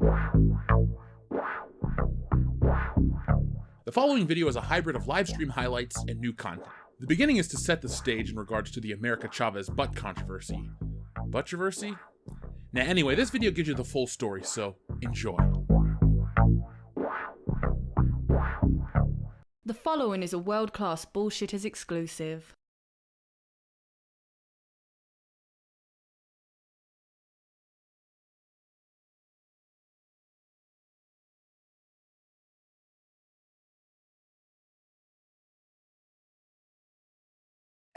The following video is a hybrid of live stream highlights and new content. The beginning is to set the stage in regards to the America Chavez butt controversy. Buttroversy? Now anyway, this video gives you the full story, so enjoy. The following is a world-class Bullshitters exclusive.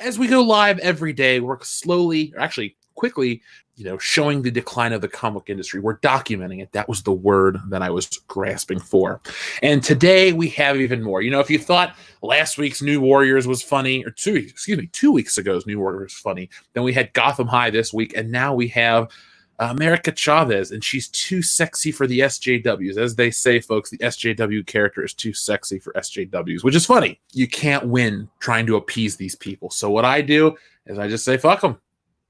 As we go live every day, we're slowly, or actually quickly, showing the decline of the comic industry. We're documenting it. That was the word that I was grasping for. And today we have even more. If you thought last week's New Warriors was funny, or 2 weeks ago's New Warriors was funny, then we had Gotham High this week, and now we have America Chavez, and she's too sexy for the SJWs. As they say, folks, the SJW character is too sexy for SJWs, which is funny. You can't win trying to appease these people. So what I do is I just say, fuck them.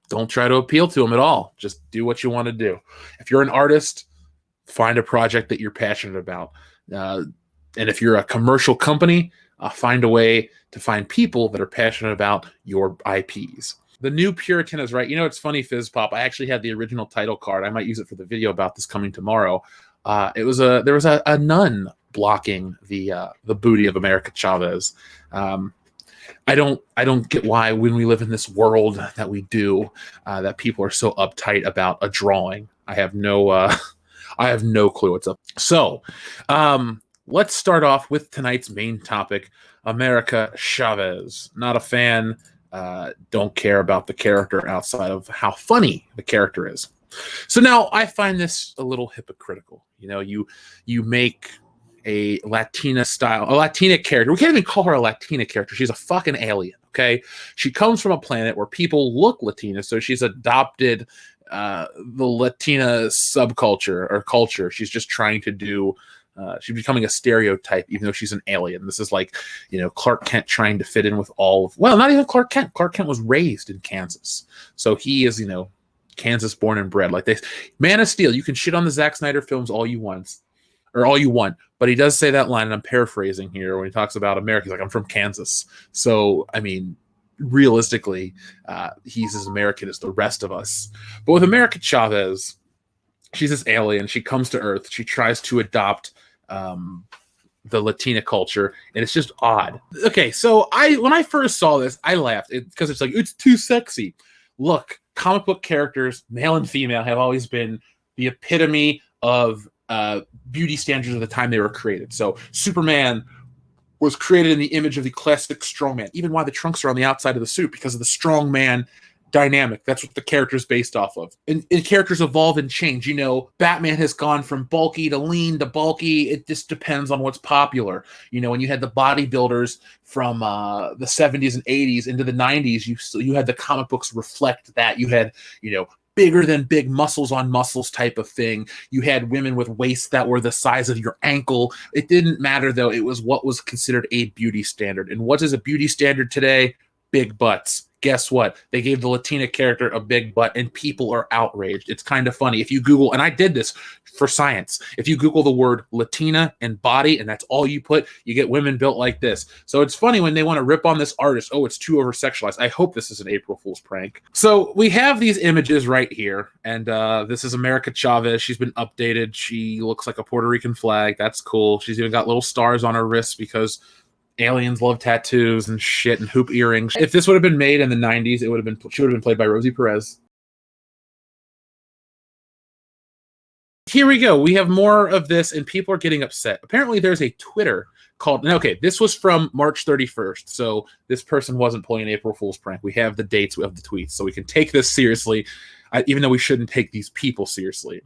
Don't try to appeal to them at all. Just do what you want to do. If you're an artist, find a project that you're passionate about. And if you're a commercial company, find a way to find people that are passionate about your IPs. The new Puritan is right. It's funny, Fizz Pop. I actually had the original title card. I might use it for the video about this coming tomorrow. There was a nun blocking the booty of America Chavez. I don't get why, when we live in this world that we do, that people are so uptight about a drawing. I have no clue what's up. So, let's start off with tonight's main topic: America Chavez. Not a fan. Don't care about the character outside of how funny the character is. So now I find this a little hypocritical. You make a Latina character. We can't even call her a Latina character. She's a fucking alien, okay? She comes from a planet where people look Latina, so she's adopted the Latina subculture or culture. She's just trying to do she's becoming a stereotype, even though she's an alien. This is like, Clark Kent trying to fit in with not even Clark Kent. Clark Kent was raised in Kansas. So he is, Kansas born and bred. Like Man of Steel, you can shit on the Zack Snyder films all you want, but he does say that line, and I'm paraphrasing here, when he talks about America. He's like, I'm from Kansas. So, realistically, he's as American as the rest of us. But with America Chavez, she's this alien. She comes to Earth. She tries to adopt the Latina culture, and it's just odd. Okay, so when I first saw this, I laughed because it's like, it's too sexy. Look, comic book characters, male and female, have always been the epitome of beauty standards of the time they were created. So Superman was created in the image of the classic strongman, even why the trunks are on the outside of the suit, because of the strongman dynamic. That's what the character is based off of. And characters evolve and change. Batman has gone from bulky to lean to bulky. It just depends on what's popular. When you had the bodybuilders from the 70s and 80s into the 90s, you had the comic books reflect that. You had, bigger than big muscles on muscles type of thing. You had women with waists that were the size of your ankle. It didn't matter, though. It was what was considered a beauty standard. And what is a beauty standard today? Big butts. Guess what? They gave the Latina character a big butt, and people are outraged. It's kind of funny. If you Google, and I did this for science, if you Google the word Latina and body, and that's all you put, you get women built like this. So it's funny when they want to rip on this artist. Oh, it's too over-sexualized. I hope this is an April Fool's prank. So we have these images right here, and this is America Chavez. She's been updated. She looks like a Puerto Rican flag. That's cool. She's even got little stars on her wrists because aliens love tattoos and shit and hoop earrings. If this would have been made in the 90s, she would have been played by Rosie Perez. Here we go. We have more of this, and people are getting upset. Apparently, there's a Twitter called... Okay, this was from March 31st, so this person wasn't pulling an April Fool's prank. We have the dates, we have the tweets, so we can take this seriously, even though we shouldn't take these people seriously.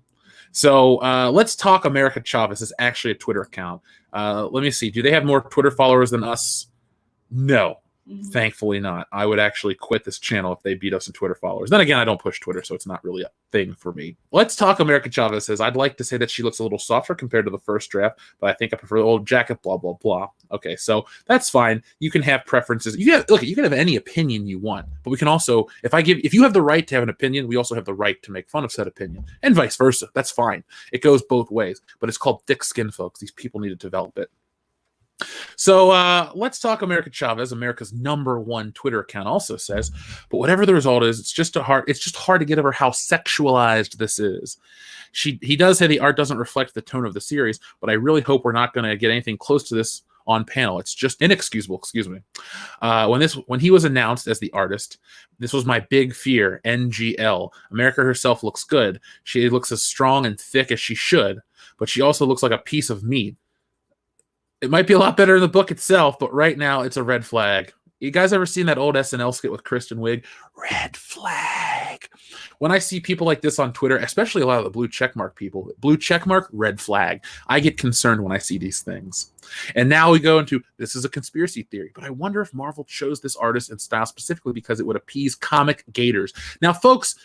So let's talk America Chavez. Is actually a Twitter account. Let me see. Do they have more Twitter followers than us? No. Thankfully not. I would actually quit this channel if they beat us in Twitter followers. Then again, I don't push Twitter, so it's not really a thing for me. Let's talk America Chavez says, I'd like to say that she looks a little softer compared to the first draft, but I think I prefer the old jacket, blah, blah, blah. Okay, so that's fine. You can have preferences. You can have any opinion you want, but we can also, if you have the right to have an opinion, we also have the right to make fun of said opinion, and vice versa. That's fine. It goes both ways, but it's called thick skin, folks. These people need to develop it. So let's talk America Chavez. America's #1 Twitter account also says, but whatever the result is, it's just hard to get over how sexualized this is. He does say the art doesn't reflect the tone of the series, but I really hope we're not going to get anything close to this on panel. It's just inexcusable. Excuse me. When he was announced as the artist, this was my big fear. NGL. America herself looks good. She looks as strong and thick as she should, but she also looks like a piece of meat. It might be a lot better in the book itself, but right now it's a red flag. You guys ever seen that old SNL skit with Kristen Wiig? Red flag. When I see people like this on Twitter, especially a lot of the blue checkmark people, blue checkmark, red flag. I get concerned when I see these things. And now we go into, this is a conspiracy theory, but I wonder if Marvel chose this artist and style specifically because it would appease comic gators. Now, folks,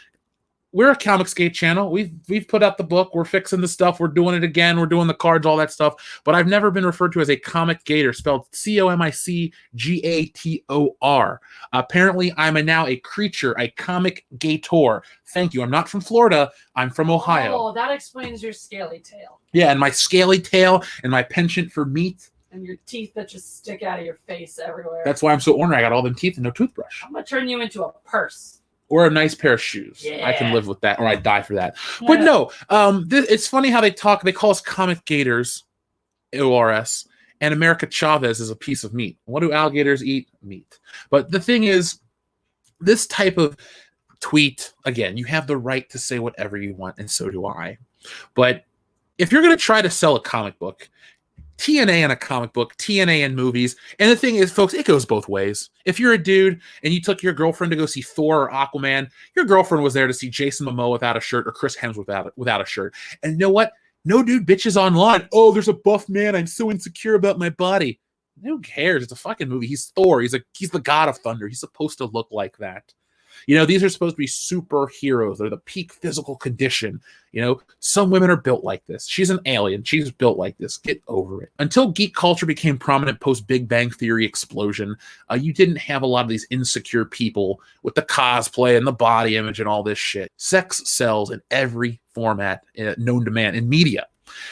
we're a Comicsgate channel. We've put out the book. We're fixing the stuff. We're doing it again. We're doing the cards, all that stuff. But I've never been referred to as a comic gator, spelled COMICGATOR. Apparently, I'm now a creature, a comic gator. Thank you. I'm not from Florida. I'm from Ohio. Oh, that explains your scaly tail. Yeah, and my scaly tail and my penchant for meat. And your teeth that just stick out of your face everywhere. That's why I'm so ornery. I got all them teeth and no toothbrush. I'm going to turn you into a purse. Or a nice pair of shoes. Yeah. I can live with that, or I'd die for that. But no, it's funny how they call us comic gators, ORS, and America Chavez is a piece of meat. What do alligators eat? Meat. But the thing is, this type of tweet, again, you have the right to say whatever you want, and so do I. But if you're going to try to sell a comic book, TNA in a comic book, TNA in movies. And the thing is, folks, it goes both ways. If you're a dude and you took your girlfriend to go see Thor or Aquaman, your girlfriend was there to see Jason Momoa without a shirt or Chris Hemsworth without a shirt. And you know what? No dude bitches online. Oh, there's a buff man. I'm so insecure about my body. Who cares? It's a fucking movie. He's Thor. He's the god of thunder. He's supposed to look like that. You know, these are supposed to be superheroes. They're the peak physical condition. You know, some women are built like this. She's an alien. She's built like this. Get over it. Until geek culture became prominent post Big Bang Theory explosion, you didn't have a lot of these insecure people with the cosplay and the body image and all this shit. Sex sells in every format known to man in media.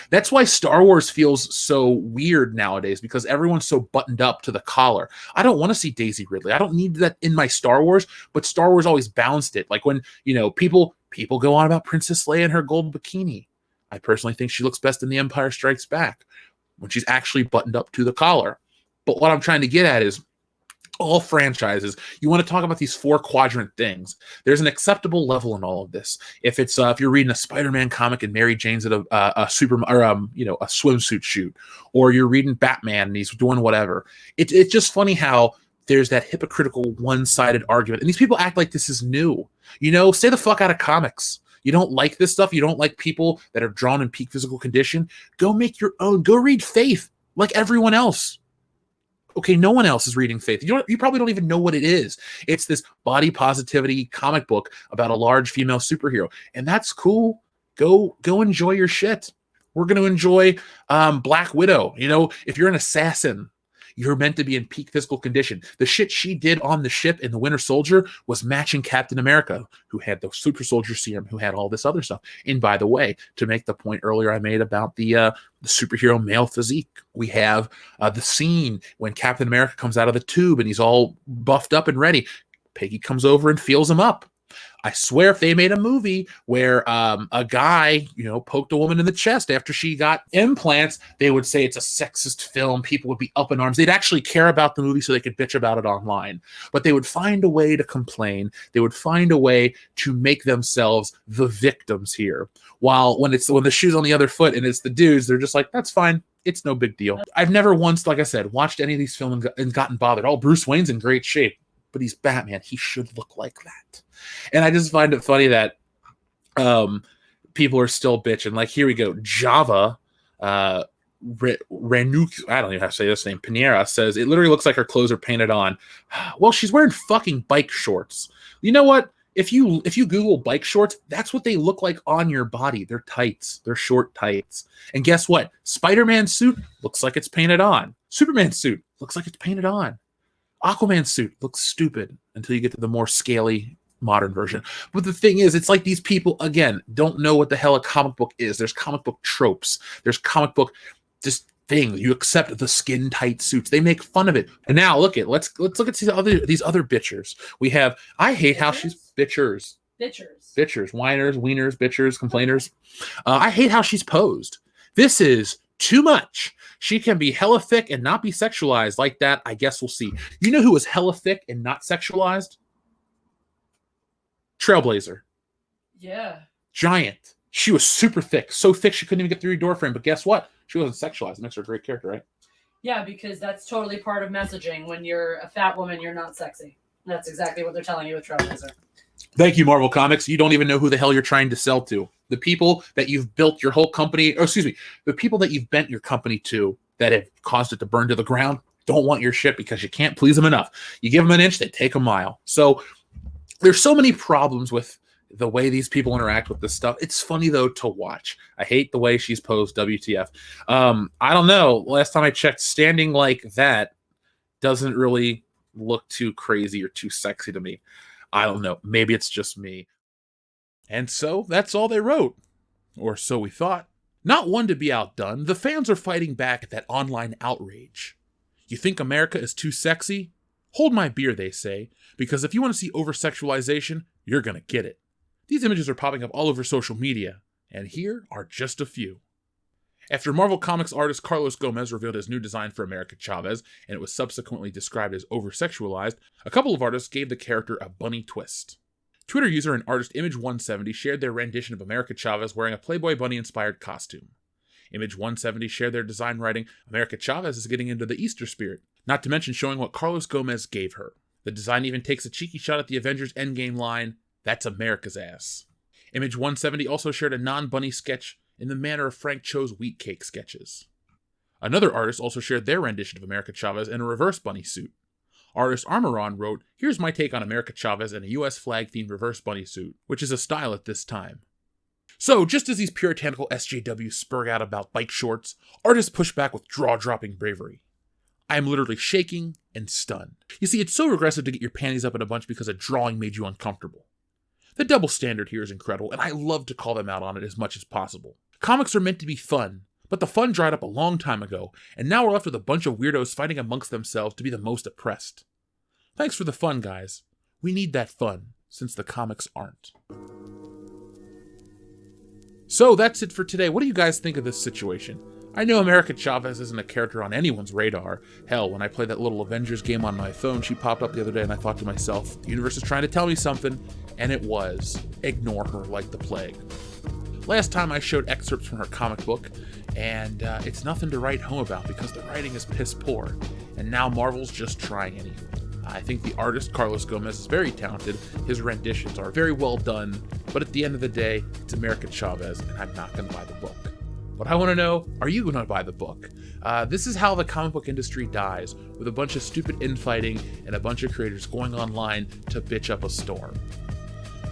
That's why Star Wars feels so weird nowadays, because everyone's so buttoned up to the collar. I don't want to see Daisy Ridley. I don't need that in my Star Wars, but Star Wars always balanced it. Like when, you know, people go on about Princess Leia and her gold bikini. I personally think she looks best in The Empire Strikes Back when she's actually buttoned up to the collar. But what I'm trying to get at is, all franchises, you want to talk about these 4 quadrant things. There's an acceptable level in all of this. If it's if you're reading a Spider-Man comic and Mary Jane's at a swimsuit shoot, or you're reading Batman and he's doing whatever. It's just funny how there's that hypocritical one-sided argument, and these people act like this is new. You know, stay the fuck out of comics. You don't like this stuff. You don't like people that are drawn in peak physical condition. Go make your own. Go read Faith like everyone else. Okay, no one else is reading Faith. You probably don't even know what it is. It's this body positivity comic book about a large female superhero, and that's cool. Go enjoy your shit. We're going to enjoy Black Widow. You know, if you're an assassin, you're meant to be in peak physical condition. The shit she did on the ship in The Winter Soldier was matching Captain America, who had the super soldier serum, who had all this other stuff. And by the way, to make the point earlier I made about the superhero male physique, we have the scene when Captain America comes out of the tube and he's all buffed up and ready. Peggy comes over and feels him up. I swear if they made a movie where a guy, you know, poked a woman in the chest after she got implants, they would say it's a sexist film. People would be up in arms. They'd actually care about the movie so they could bitch about it online. But they would find a way to complain. They would find a way to make themselves the victims here. While when the shoe's on the other foot and it's the dudes, they're just like, that's fine. It's no big deal. I've never once, like I said, watched any of these films and gotten bothered. Oh, Bruce Wayne's in great shape, but he's Batman. He should look like that. And I just find it funny that people are still bitching. Like, here we go. Java Ranuk, I don't even know how to say this name, Pinera says, it literally looks like her clothes are painted on. Well, she's wearing fucking bike shorts. You know what? If you Google bike shorts, that's what they look like on your body. They're tights. They're short tights. And guess what? Spider-Man suit looks like it's painted on. Superman suit looks like it's painted on. Aquaman suit looks stupid until you get to the more scaly modern version. But the thing is, it's like these people, again, don't know what the hell a comic book is. There's comic book tropes. There's comic book just things. You accept the skin tight suits. They make fun of it. And now look at let's look at these other bitchers. We have I hate how she's bitchers. Whiners, wieners, bitchers, complainers. I hate how she's posed. This is too much. She can be hella thick and not be sexualized like that. I guess we'll see. You know who was hella thick and not sexualized? Trailblazer. Yeah. Giant. She was super thick. So thick she couldn't even get through your door frame. But guess what? She wasn't sexualized. It makes her a great character, right? Yeah, because that's totally part of messaging. When you're a fat woman, you're not sexy. That's exactly what they're telling you with Trailblazer. Thank you, Marvel Comics. You don't even know who the hell you're trying to sell to. The people that you've built your whole company, the people that you've bent your company to that have caused it to burn to the ground don't want your shit because you can't please them enough. You give them an inch, they take a mile. So there's so many problems with the way these people interact with this stuff. It's funny, though, to watch. I hate the way she's posed, WTF. I don't know. Last time I checked, standing like that doesn't really look too crazy or too sexy to me. I don't know. Maybe it's just me. And so that's all they wrote. Or so we thought. Not one to be outdone, the fans are fighting back at that online outrage. You think America is too sexy? Hold my beer, they say, because if you want to see over-sexualization, you're going to get it. These images are popping up all over social media, and here are just a few. After Marvel Comics artist Carlos Gomez revealed his new design for America Chavez, and it was subsequently described as over-sexualized, a couple of artists gave the character a bunny twist. Twitter user and artist Image170 shared their rendition of America Chavez wearing a Playboy Bunny-inspired costume. Image170 shared their design writing, America Chavez is getting into the Easter spirit, not to mention showing what Carlos Gomez gave her. The design even takes a cheeky shot at the Avengers Endgame line, "That's America's ass." Image170 also shared a non-bunny sketch in the manner of Frank Cho's wheat cake sketches. Another artist also shared their rendition of America Chavez in a reverse bunny suit. Artist Armoron wrote, "Here's my take on America Chavez in a US flag-themed reverse bunny suit, which is a style at this time." So, just as these puritanical SJWs spurg out about bike shorts, artists push back with jaw-dropping bravery. I am literally shaking and stunned. You see, it's so regressive to get your panties up in a bunch because a drawing made you uncomfortable. The double standard here is incredible, and I love to call them out on it as much as possible. Comics are meant to be fun, but the fun dried up a long time ago, and now we're left with a bunch of weirdos fighting amongst themselves to be the most oppressed. Thanks for the fun, guys. We need that fun, since the comics aren't. So that's it for today. What do you guys think of this situation? I know America Chavez isn't a character on anyone's radar. Hell, when I played that little Avengers game on my phone, she popped up the other day and I thought to myself, the universe is trying to tell me something, and it was. Ignore her like the plague. Last time I showed excerpts from her comic book, and it's nothing to write home about because the writing is piss poor, and now Marvel's just trying anything. I think the artist, Carlos Gomez, is very talented. His renditions are very well done, but at the end of the day, it's America Chavez, and I'm not going to buy the book. But I want to know, are you going to buy the book? This is how the comic book industry dies, with a bunch of stupid infighting and a bunch of creators going online to bitch up a storm.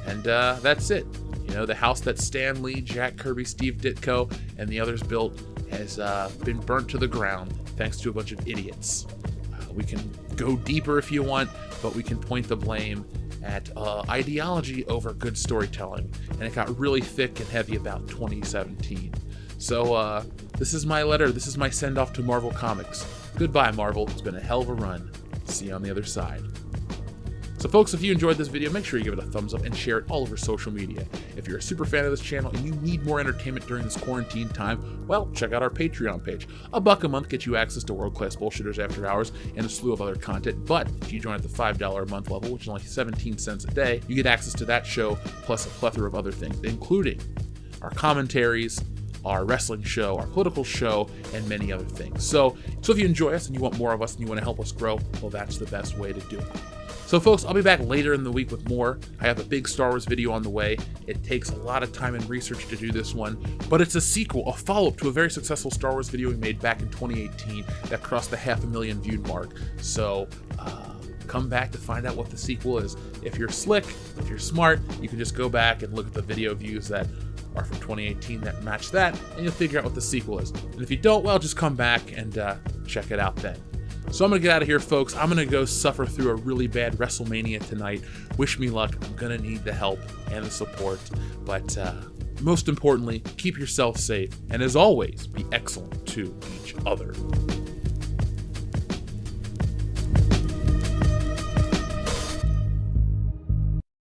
And that's it. You know, the house that Stan Lee, Jack Kirby, Steve Ditko, and the others built has been burnt to the ground thanks to a bunch of idiots. We can go deeper if you want, but we can point the blame at ideology over good storytelling. And it got really thick and heavy about 2017. So this is my letter. This is my send-off to Marvel Comics. Goodbye, Marvel. It's been a hell of a run. See you on the other side. So folks, if you enjoyed this video, make sure you give it a thumbs up and share it all over social media. If you're a super fan of this channel and you need more entertainment during this quarantine time, well, check out our Patreon page. $1 a month gets you access to world-class bullshitters after hours and a slew of other content, but if you join at the $5 a month level, which is only 17 cents a day, you get access to that show plus a plethora of other things, including our commentaries, our wrestling show, our political show, and many other things. So if you enjoy us and you want more of us and you want to help us grow, well, that's the best way to do it. So folks, I'll be back later in the week with more. I have a big Star Wars video on the way. It takes a lot of time and research to do this one, but it's a sequel, a follow-up to a very successful Star Wars video we made back in 2018 that crossed the 500,000 viewed mark. So come back to find out what the sequel is. If you're slick, if you're smart, you can just go back and look at the video views that are from 2018 that match that, and you'll figure out what the sequel is. And if you don't, well, just come back and check it out then. So I'm going to get out of here, folks. I'm going to go suffer through a really bad WrestleMania tonight. Wish me luck. I'm going to need the help and the support. But most importantly, keep yourself safe. And as always, be excellent to each other.